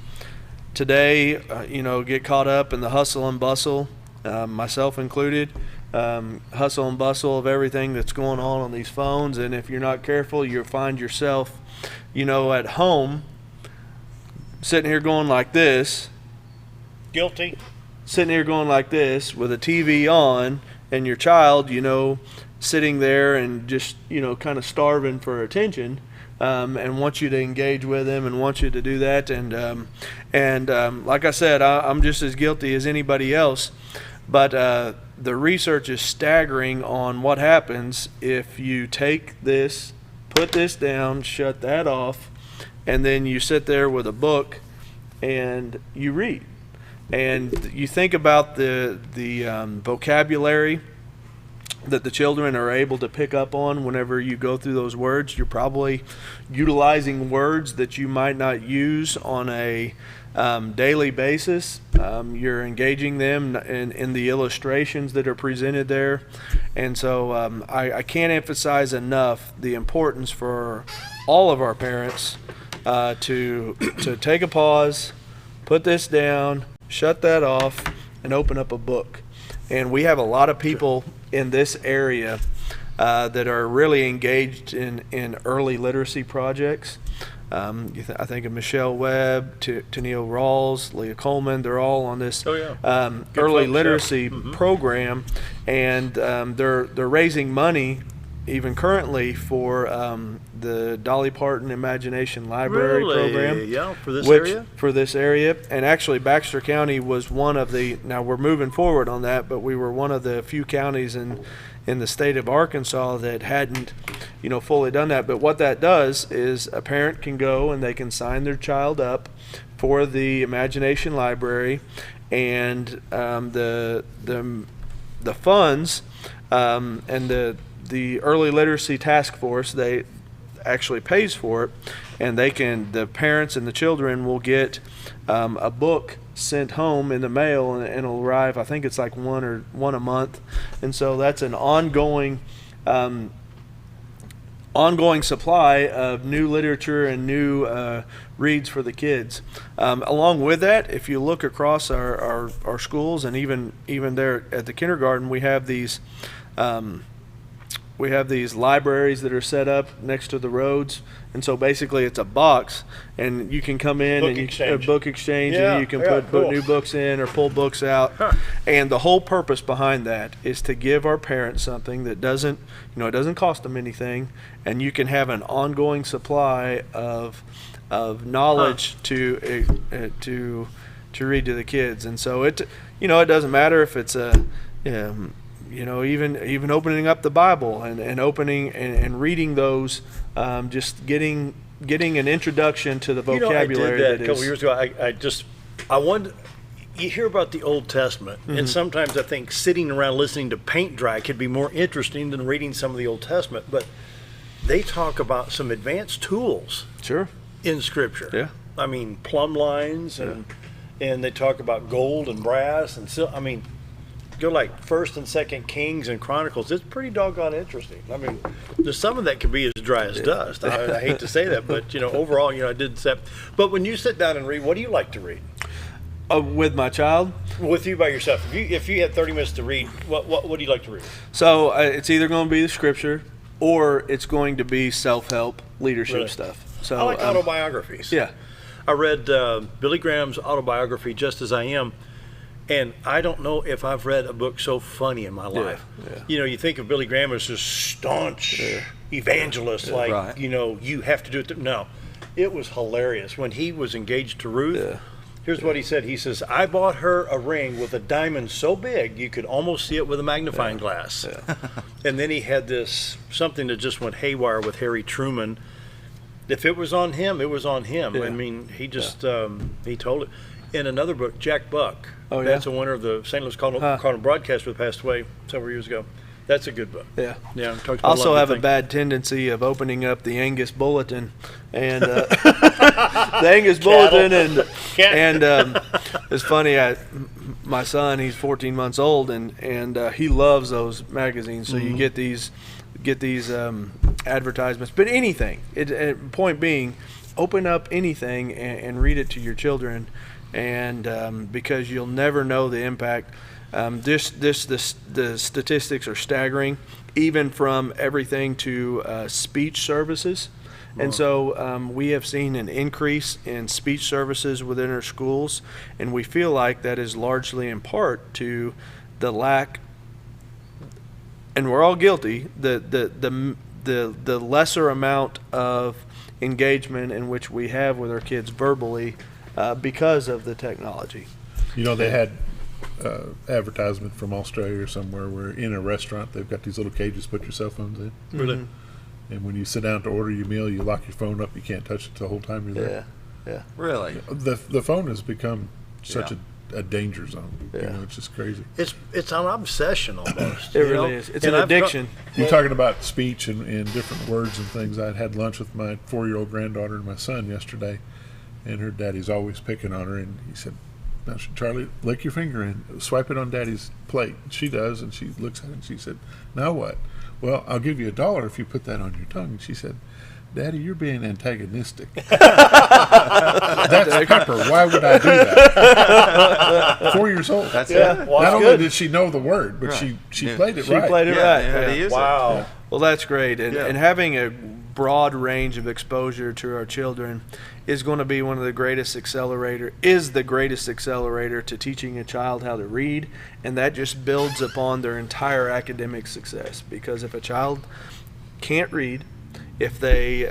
today, you know, get caught up in the hustle and bustle, myself included, hustle and bustle of everything that's going on these phones. And if you're not careful, you'll find yourself, you know, at home sitting here going like this. Guilty. Sitting here going like this with a TV on, and your child, you know, sitting there and just, you know, kind of starving for attention, and wants you to engage with them and wants you to do that. And like I said, I'm just as guilty as anybody else. But the research is staggering on what happens if you take this, put this down, shut that off, and then you sit there with a book and you read. And you think about the vocabulary that the children are able to pick up on whenever you go through those words. You're probably utilizing words that you might not use on a daily basis. You're engaging them in the illustrations that are presented there. And so I can't emphasize enough the importance for all of our parents to take a pause, put this down, shut that off, and open up a book. And we have a lot of people in this area that are really engaged in early literacy projects. I think of Michelle Webb, Tennille Rawls, Leah Coleman. They're all on this early literacy program, and they're raising money even currently for the Dolly Parton Imagination Library program. Yeah, for this area? For this area. And actually Baxter County was one of the, now we're moving forward on that, but we were one of the few counties in the state of Arkansas that hadn't, you know, fully done that. But what that does is a parent can go and they can sign their child up for the Imagination Library, and the funds and the early literacy task force, they actually pays for it, and the parents and the children will get a book sent home in the mail, and it'll arrive, I think it's like one a month. And so that's an ongoing supply of new literature and new reads for the kids. Along with that, if you look across our schools, and even there at the kindergarten, we have these libraries that are set up next to the roads. And so basically it's a box, and you can come in book exchange, and you can put new books in or pull books out. And the whole purpose behind that is to give our parents something that doesn't, you know, it doesn't cost them anything, and you can have an ongoing supply of knowledge to read to the kids. And so it doesn't matter if it's even opening up the Bible and opening and reading those, just getting getting an introduction to the You know, I vocabulary did that a that couple is. years ago. I wanted. You hear about the Old Testament, and sometimes I think sitting around listening to paint dry could be more interesting than reading some of the Old Testament. But they talk about some advanced tools Sure. in Scripture. Yeah. I mean, plumb lines, and they talk about gold and brass and I mean, go like First and Second Kings and Chronicles. It's pretty doggone interesting. I mean, there's some of that could be as dry as dust. I hate to say that, but overall, I did that. But when you sit down and read, what do you like to read? With my child? With you by yourself. If you had 30 minutes to read, what do you like to read? So it's either going to be the Scripture or it's going to be self-help leadership stuff. So I like autobiographies. Yeah. I read Billy Graham's autobiography, Just As I Am, and I don't know if I've read a book so funny in my life. Yeah. You think of Billy Graham as this staunch evangelist, like, you have to do it. No, it was hilarious. When he was engaged to Ruth, here's what he said. He says, I bought her a ring with a diamond so big you could almost see it with a magnifying glass. And then he had something that just went haywire with Harry Truman. If it was on him, it was on him. I mean, he just, he told it. In another book, Jack Buck, that's a winner of the St. Louis Cardinal Broadcaster, who passed away several years ago. That's a good book. Yeah. Yeah. Talks about Also have a things. bad tendency of opening up the Angus Bulletin and the Angus Bulletin and it's funny. My son, he's 14 months old and he loves those magazines. So you get these advertisements, but anything. Point being, open up anything and read it to your children, and because you'll never know the impact. The statistics are staggering, even from everything to speech services. And so we have seen an increase in speech services within our schools, and we feel like that is largely in part to the lack, and we're all guilty, the lesser amount of engagement in which we have with our kids verbally because of the technology. They had advertisement from Australia or somewhere where in a restaurant they've got these little cages to put your cell phones in. Really? And when you sit down to order your meal, you lock your phone up. You can't touch it the whole time you're there. Yeah. Really? The phone has become such a danger zone. It's just crazy. It's an obsession almost. It really is. It's an addiction. You're talking about speech and different words and things. I had lunch with my 4-year-old granddaughter and my son yesterday, and her daddy's always picking on her, and he said, now, Charlie, lick your finger and swipe it on Daddy's plate. She does, and she looks at it and she said, now what? Well, I'll give you $1 if you put that on your tongue. And she said, Daddy, you're being antagonistic. That's pepper. Why would I do that? 4 years old. That's Not only did she know the word, but she played it right. She played it right. Wow. Yeah. Well, that's great. And having a broad range of exposure to our children is going to be the greatest accelerator to teaching a child how to read, and that just builds upon their entire academic success. Because if a child can't read, if they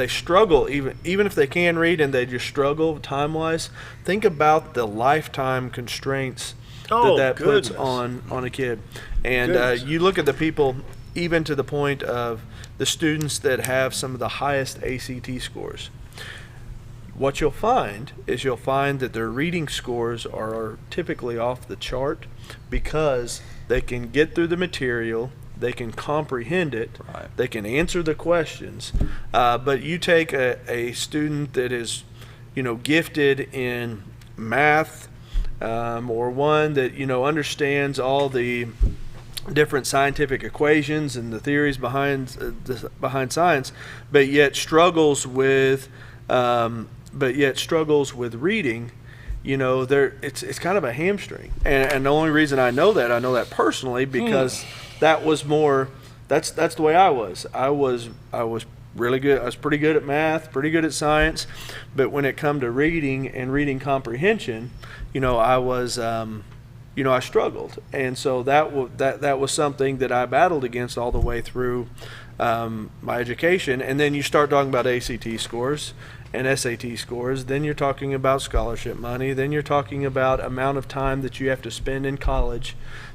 struggle, even if they can read and they just struggle time-wise, think about the lifetime constraints that puts on a kid. And you look at the people, even to the point of the students that have some of the highest ACT scores. What you'll find that their reading scores are typically off the chart because they can get through the material, they can comprehend it, they can answer the questions. But you take a student that is, gifted in math, or one that, understands all the different scientific equations and the theories behind science, but yet struggles with reading. It's kind of a hamstring. And the only reason I know that personally because that was more. That's the way I was. I was really good. I was pretty good at math, pretty good at science, but when it come to reading and reading comprehension, I was. I struggled, and so that was something that I battled against all the way through my education. And then you start talking about ACT scores and SAT scores, then you're talking about scholarship money, then you're talking about amount of time that you have to spend in college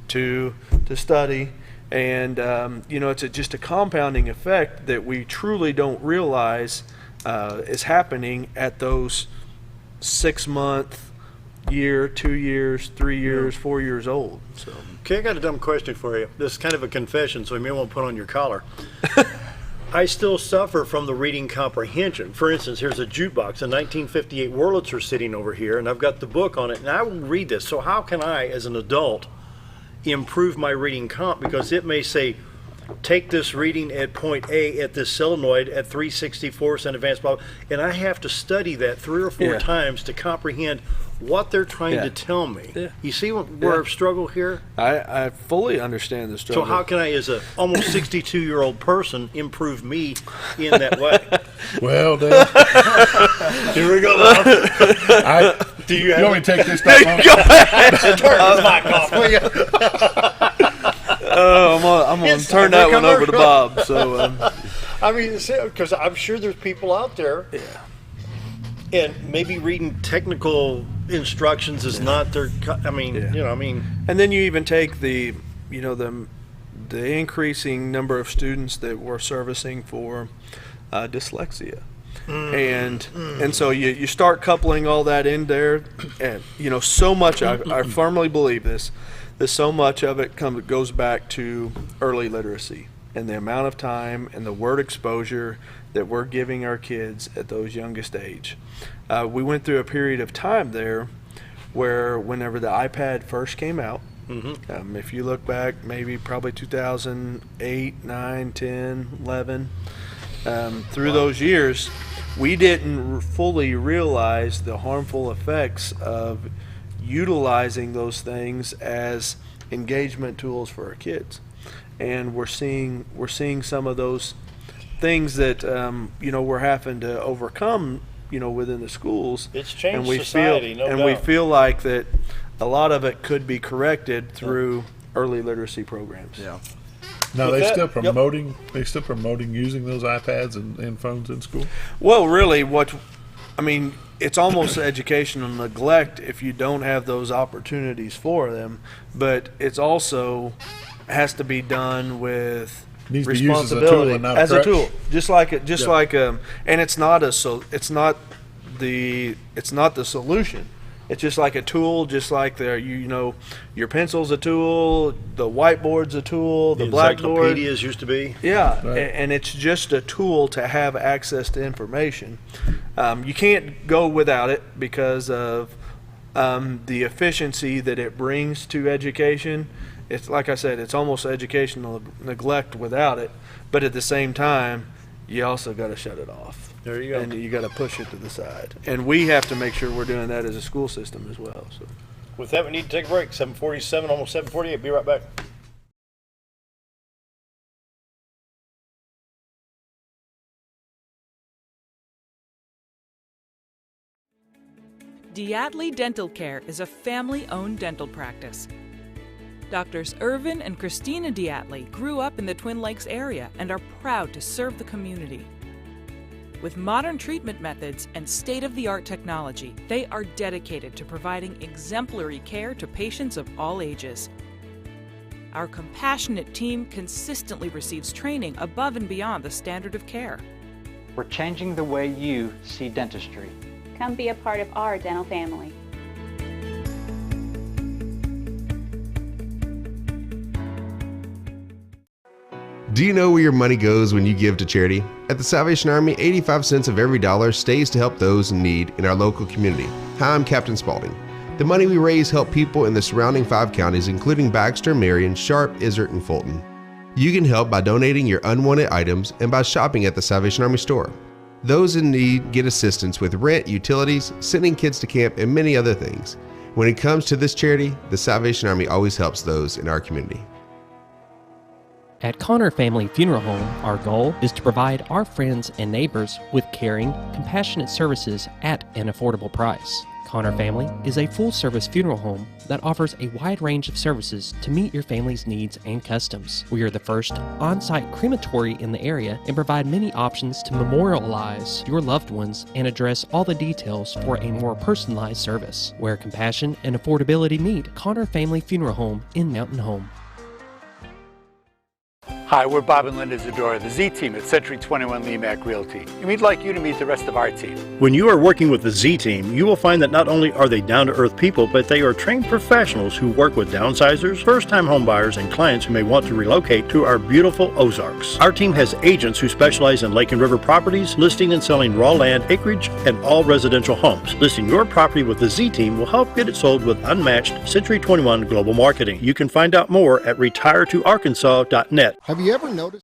to study, and it's just a compounding effect that we truly don't realize is happening at those 6 month, year, 2 years, 3 years, 4 years old. So. Okay, I got a dumb question for you. This is kind of a confession, so you may want to put on your collar. I still suffer from the reading comprehension. For instance, here's a jukebox, a 1958 Wurlitzer sitting over here, and I've got the book on it, and I will read this. So how can I, as an adult, improve my reading comp? Because it may say, take this reading at point A at this solenoid at 3/64 in advanced, blah, blah, and I have to study that 3 or 4 times to comprehend what they're trying to tell me. You see where I've struggled here? I fully understand the struggle. So how can I, as a almost 62-year-old person, improve me in that way? Well, Dale. Here we go, Bob. Do you want me to take this down? Go ahead. Turn the mic off, will you? I'm going to turn that one over to Bob. So, I mean, because I'm sure there's people out there, and maybe reading technical instructions is not their. I mean, And then you even take the increasing number of students that we're servicing for dyslexia. And so you start coupling all that in there, and so much. I firmly believe this. That so much of it goes back to early literacy and the amount of time and the word exposure that we're giving our kids at those youngest age. We went through a period of time there where whenever the iPad first came out, if you look back, maybe probably 2008, 9, 10, 11, through those years, we didn't fully realize the harmful effects of utilizing those things as engagement tools for our kids. And we're seeing some of those things that we're having to overcome within the schools. It's changed and we society, feel, no and doubt. we feel like that a lot of it could be corrected through early literacy programs. Now they still promoting using those iPads and phones in school? Well, really, it's almost educational neglect if you don't have those opportunities for them, but it's also has to be done with needs to be used as a responsibility tool and not as a a tool, and it's not the solution. It's just like a tool, just like your pencil's a tool, the whiteboard's a tool, the blackboard. Encyclopedias used to be. Yeah, right. And it's just a tool to have access to information. You can't go without it because of the efficiency that it brings to education. It's like I said, it's almost educational neglect without it, but at the same time, you also got to shut it off. There you go. And you got to push it to the side. And we have to make sure we're doing that as a school system as well. So, with that, we need to take a break. 7:47, almost 7:48. Be right back. Diatley Dental Care is a family-owned dental practice. Doctors Irvin and Christina Diatley grew up in the Twin Lakes area and are proud to serve the community. With modern treatment methods and state-of-the-art technology, they are dedicated to providing exemplary care to patients of all ages. Our compassionate team consistently receives training above and beyond the standard of care. We're changing the way you see dentistry. Come be a part of our dental family. Do you know where your money goes when you give to charity? At the Salvation Army, 85 cents of every dollar stays to help those in need in our local community. Hi, I'm Captain Spaulding. The money we raise help people in the surrounding 5 counties, including Baxter, Marion, Sharp, Izzard, and Fulton. You can help by donating your unwanted items and by shopping at the Salvation Army store. Those in need get assistance with rent, utilities, sending kids to camp, and many other things. When it comes to this charity, the Salvation Army always helps those in our community. At Connor Family Funeral Home, our goal is to provide our friends and neighbors with caring, compassionate services at an affordable price. Connor Family is a full-service funeral home that offers a wide range of services to meet your family's needs and customs. We are the first on-site crematory in the area and provide many options to memorialize your loved ones and address all the details for a more personalized service. Where compassion and affordability meet, Connor Family Funeral Home in Mountain Home. Hi, we're Bob and Linda Zadora, the Z Team at Century 21 Lemac Realty, and we'd like you to meet the rest of our team. When you are working with the Z Team, you will find that not only are they down-to-earth people, but they are trained professionals who work with downsizers, first-time homebuyers, and clients who may want to relocate to our beautiful Ozarks. Our team has agents who specialize in lake and river properties, listing and selling raw land, acreage, and all residential homes. Listing your property with the Z Team will help get it sold with unmatched Century 21 global marketing. You can find out more at retiretoarkansas.net. Have you ever noticed?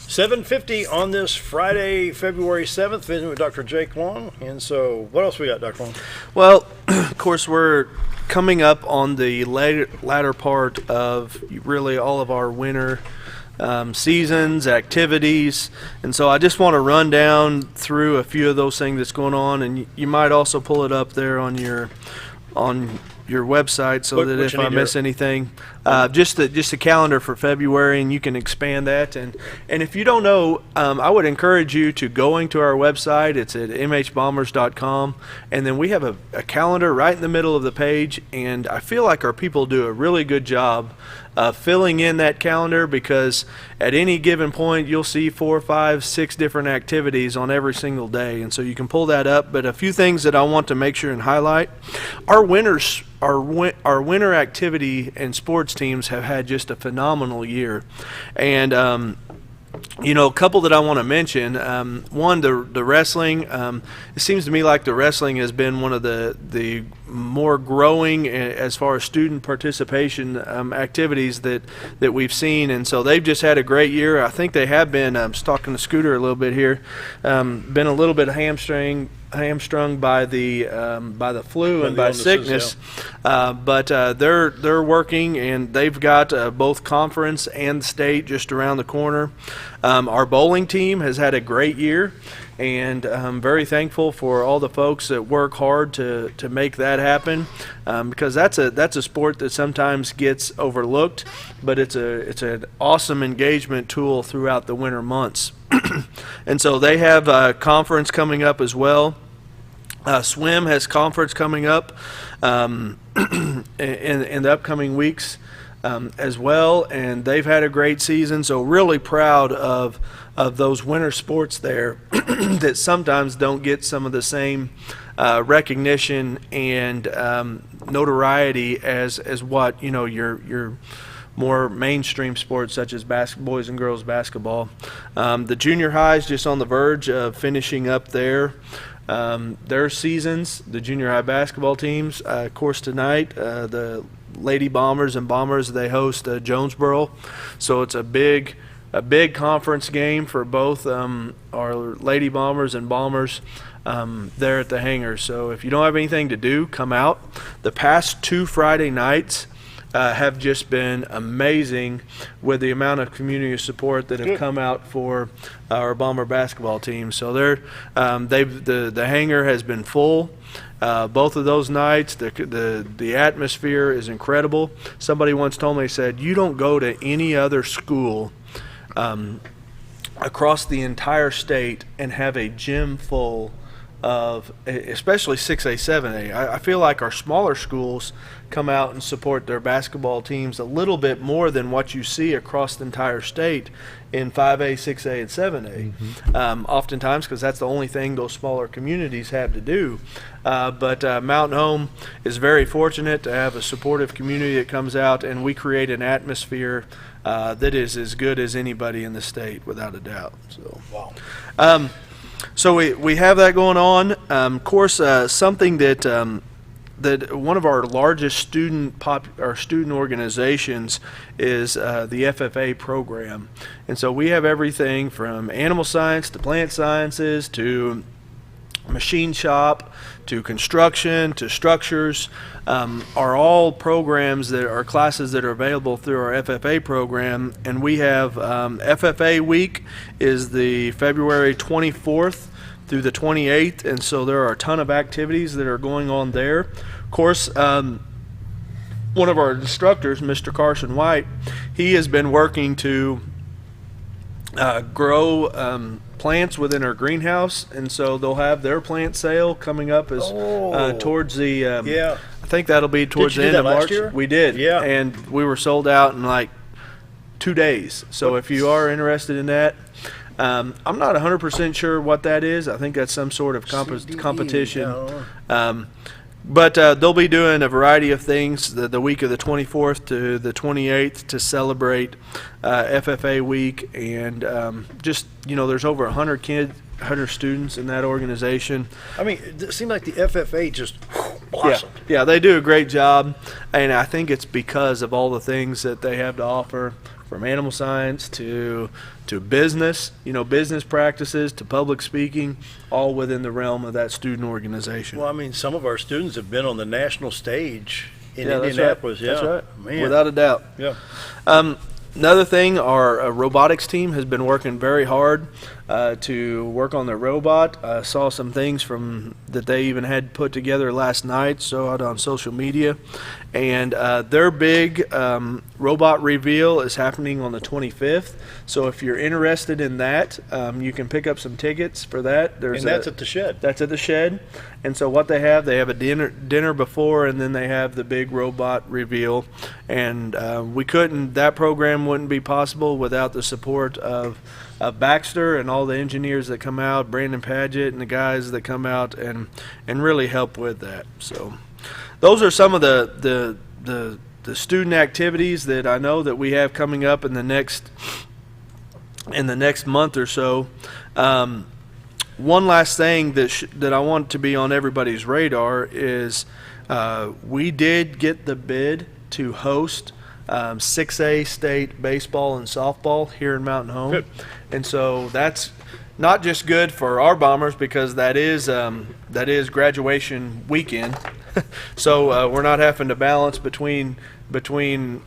$7.50 on this Friday, February 7th, visiting with Dr. Jake Long. And so, what else we got, Dr. Long? Well, of course, we're coming up on the latter part of really all of our winter seasons, activities, and so I just want to run down through a few of those things that's going on, and you might also pull it up there on your website so that if I miss anything, just the calendar for February, and you can expand that. And if you don't know, I would encourage you to going to our website. It's at mhbombers.com, and then we have a calendar right in the middle of the page, and I feel like our people do a really good job filling in that calendar, because at any given point you'll see 4, 5, 6 different activities on every single day, and so you can pull that up. But a few things that I want to make sure and highlight: our winter activity and sports teams have had just a phenomenal year, and a couple that I want to mention. One, the wrestling. It seems to me like the wrestling has been one of the more growing as far as student participation activities that we've seen, and so they've just had a great year. I think they have been. I was talking to Scooter a little bit here. Been a little bit hamstrung by the flu and by sickness, but they're working, and they've got both conference and state just around the corner. Our bowling team has had a great year, and I'm very thankful for all the folks that work hard to make that happen, because that's a sport that sometimes gets overlooked, but it's an awesome engagement tool throughout the winter months. And so they have a conference coming up as well. Swim has conference coming up in the upcoming weeks as well, and they've had a great season. So really proud of those winter sports there that sometimes don't get some of the same recognition and notoriety as what your more mainstream sports such as boys and girls basketball. The junior high is just on the verge of finishing up their seasons. The junior high basketball teams, of course, tonight the Lady Bombers and Bombers, they host Jonesboro, so it's a big conference game for both our Lady Bombers and Bombers there at the hangar. So if you don't have anything to do, come out. The past 2 Friday nights have just been amazing with the amount of community support that have come out for our Bomber basketball team. So the hangar has been full. Both of those nights, the atmosphere is incredible. Somebody once told me, they said, you don't go to any other school across the entire state and have a gym full of, especially 6A, 7A. I feel like our smaller schools come out and support their basketball teams a little bit more than what you see across the entire state in 5A, 6A, and 7A. Mm-hmm. Oftentimes, because that's the only thing those smaller communities have to do. But Mountain Home is very fortunate to have a supportive community that comes out, and we create an atmosphere that is as good as anybody in the state, without a doubt. So, wow. So we have that going on. Of course, something that one of our largest student organizations is the FFA program, and so we have everything from animal science to plant sciences to machine shop to construction to structures, are all programs that are classes that are available through our FFA program. And we have FFA week is the February 24th through the 28th, and so there are a ton of activities that are going on there. Of course, one of our instructors, Mr. Carson White, he has been working to grow plants within our greenhouse, and so they'll have their plant sale coming up as towards the I think that'll be towards the end of March. Year? We did, and we were sold out in like 2 days. So if you are interested in that, I'm not 100% sure what that is. I think that's some sort of competition. But they'll be doing a variety of things the week of the 24th to the 28th to celebrate FFA week. And there's over 100 students in that organization. I mean, it seemed like the FFA just blossomed. Yeah, they do a great job. And I think it's because of all the things that they have to offer, from animal science to business, business practices, to public speaking, all within the realm of that student organization. Well, I mean, some of our students have been on the national stage in that's Indianapolis. right. That's right. Man. Without a doubt. Yeah. Another thing, our robotics team has been working very hard to work on their robot. I saw some things that they even had put together last night, so out on social media. And their big robot reveal is happening on the 25th. So if you're interested in that, you can pick up some tickets for that. That's at the shed. That's at the shed. And so what they have a dinner before, and then they have the big robot reveal. And that program wouldn't be possible without the support of Baxter and all the engineers that come out, Brandon Padgett and the guys that come out and really help with that. So those are some of the student activities that I know that we have coming up in the next month or so. One last thing that I want to be on everybody's radar is we did get the bid to host 6A state baseball and softball here in Mountain Home. Good. And so that's not just good for our Bombers, because that is graduation weekend. So we're not having to balance between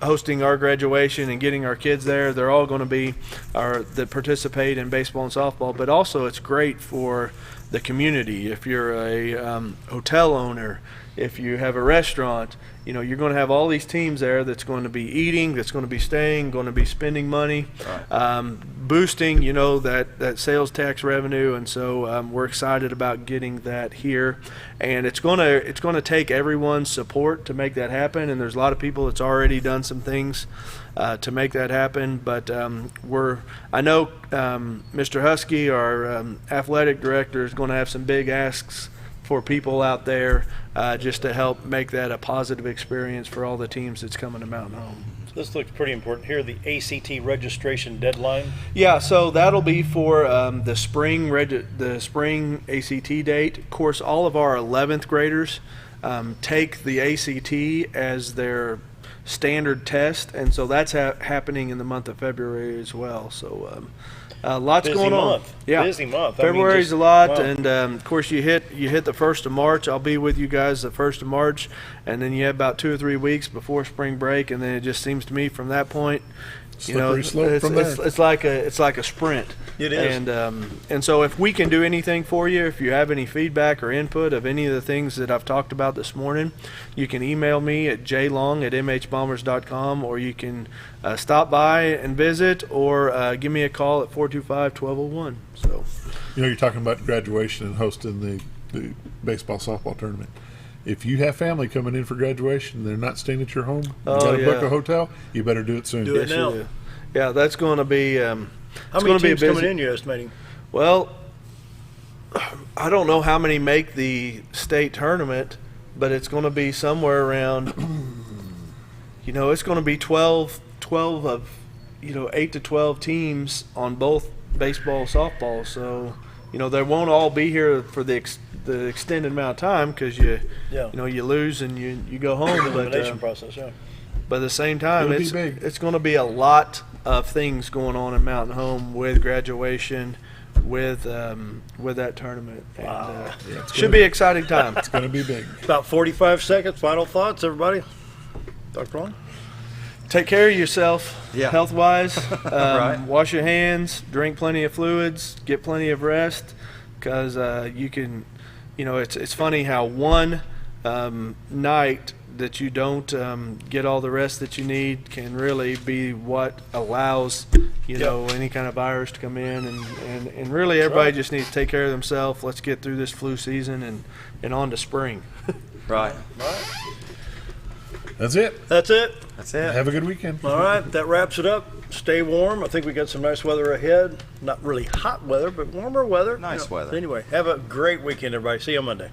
hosting our graduation and getting our kids there. They're all going to be that participate in baseball and softball, but also it's great for the community. If you're a hotel owner, if you have a restaurant, you're going to have all these teams there that's going to be eating, that's going to be staying, going to be spending money, boosting, that sales tax revenue. And so we're excited about getting that here. And it's going to take everyone's support to make that happen. And there's a lot of people that's already done some things to make that happen. But I know Mr. Husky, our athletic director, is going to have some big asks for people out there just to help make that a positive experience for all the teams that's coming to Mountain Home. This looks pretty important here, the ACT registration deadline. Yeah, so that'll be for the spring ACT date. Of course, all of our 11th graders take the ACT as their standard test, and so that's happening in the month of February as well. So lots busy going on. Month. Yeah, busy month. February's a lot, wow. And of course you hit the 1st of March. I'll be with you guys the 1st of March, and then you have about 2 or 3 weeks before spring break, and then it just seems to me from that point, it's like a sprint. It is. And so if we can do anything for you, if you have any feedback or input of any of the things that I've talked about this morning, you can email me at jlong@mhbombers.com, or you can stop by and visit, or give me a call at 425-1201. So, you're talking about graduation and hosting the baseball softball tournament. If you have family coming in for graduation, they're not staying at your home, you got to book a hotel, you better do it soon. Do it now. Yeah, that's going to be how many teams coming in, you're estimating? Well, I don't know how many make the state tournament, but it's going to be somewhere around, it's going to be 12 of, 8 to 12 teams on both baseball, softball. So, they won't all be here for the extended amount of time, because you lose and you go home. Elimination process, yeah. But at the same time, it's going to be a lot of things going on in Mountain Home with graduation, with that tournament. Wow. And, should be an exciting time. It's going to be big. About 45 seconds. Final thoughts, everybody. Dr. Ron? Take care of yourself, health-wise. Right. Wash your hands, drink plenty of fluids, get plenty of rest, because you can, it's funny how one night that you don't get all the rest that you need can really be what allows any kind of virus to come in, and really everybody just needs to take care of themselves. Let's get through this flu season and on to spring. Right. That's it. That's it. That's it. Have a good weekend. All right, that wraps it up. Stay warm. I think we got some nice weather ahead. Not really hot weather, but warmer weather. Nice weather. Anyway, have a great weekend, everybody. See you on Monday.